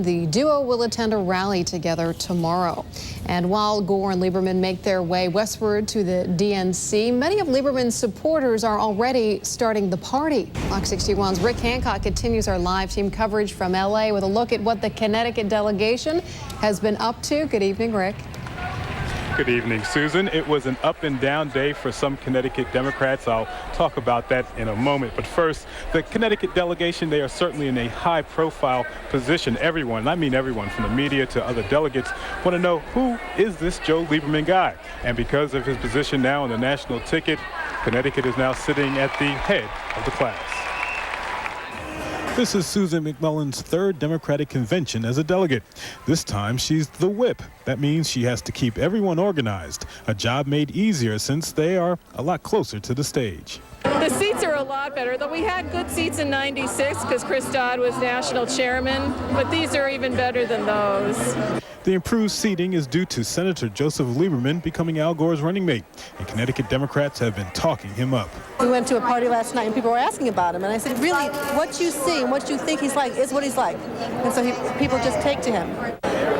The duo will attend a rally together tomorrow. And while Gore and Lieberman make their way westward to the DNC, many of Lieberman's supporters are already starting the party. Fox 61's Rick Hancock continues our live team coverage from LA with a look at what the Connecticut delegation has been up to. Good evening, Rick. Good evening, Susan. It was an up and down day for some Connecticut Democrats. I'll talk about that in a moment. But first, the Connecticut delegation, they are certainly in a high profile position. Everyone, I mean everyone from the media to other delegates, want to know, who is this Joe Lieberman guy? And because of his position now on the national ticket, Connecticut is now sitting at the head of the class. This is Susan McMullen's third Democratic convention as a delegate. This time she's the whip. That means she has to keep everyone organized, a job made easier since they are a lot closer to the stage. The seats are a lot better, though we had good seats in '96 because Chris Dodd was national chairman, but these are even better than those. The improved seating is due to Senator Joseph Lieberman becoming Al Gore's running mate, and Connecticut Democrats have been talking him up. We went to a party last night and people were asking about him, and I said, really, what you see and what you think he's like is what he's like. And so people just take to him.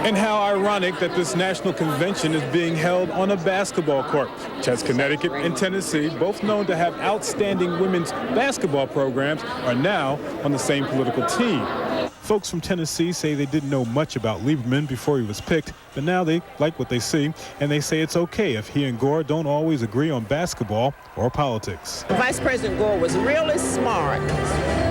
And how ironic that this national convention is being held on a basketball court, which has Connecticut and Tennessee, both known to have outstanding women's basketball programs, are now on the same political team. Folks from Tennessee say they didn't know much about Lieberman before he was picked, but now they like what they see, and they say it's okay if he and Gore don't always agree on basketball or politics. Vice President Gore was really smart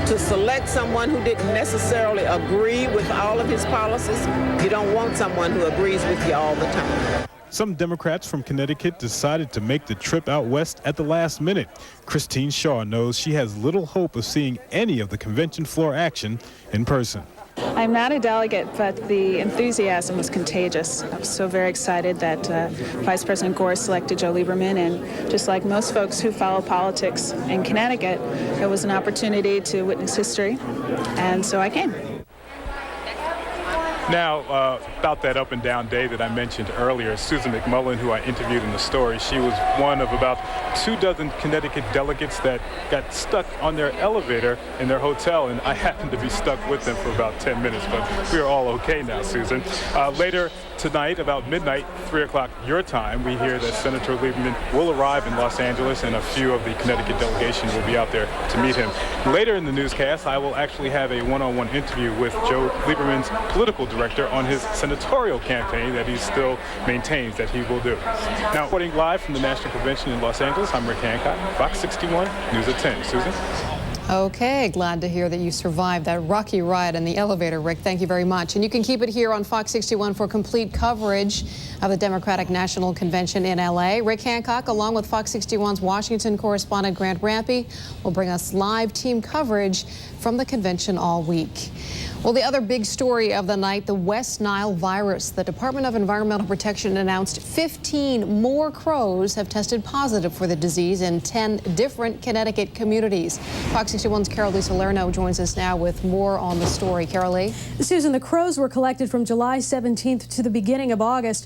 to select someone who didn't necessarily agree with all of his policies. You don't want someone who agrees with you all the time. Some Democrats from Connecticut decided to make the trip out west at the last minute. Christine Shaw knows she has little hope of seeing any of the convention floor action in person. I'm not a delegate, but the enthusiasm was contagious. I was so very excited that Vice President Gore selected Joe Lieberman, and just like most folks who follow politics in Connecticut, it was an opportunity to witness history, and so I came. Now, about that up and down day that I mentioned earlier, Susan McMullen, who I interviewed in the story, she was one of about 24 Connecticut delegates that got stuck on their elevator in their hotel, and I happened to be stuck with them for about 10 minutes, but we're all okay now, Susan. Later tonight, about midnight, 3 o'clock your time, we hear that Senator Lieberman will arrive in Los Angeles, and a few of the Connecticut delegation will be out there to meet him. Later in the newscast, I will actually have a one-on-one interview with Joe Lieberman's political director on his senatorial campaign that he still maintains that he will do. Now, reporting live from the National Convention in Los Angeles, I'm Rick Hancock, Fox 61, News at 10. Susan? Okay, glad to hear that you survived that rocky ride in the elevator, Rick. Thank you very much. And you can keep it here on Fox 61 for complete coverage of the Democratic National Convention in LA. Rick Hancock, along with Fox 61's Washington correspondent Grant Rampey, will bring us live team coverage from the convention all week. Well, the other big story of the night, the West Nile virus. The Department of Environmental Protection announced 15 more crows have tested positive for the disease in 10 different Connecticut communities. Fox 61's Carol Salerno joins us now with more on the story. Carol Lee? Susan, the crows were collected from July 17th to the beginning of August.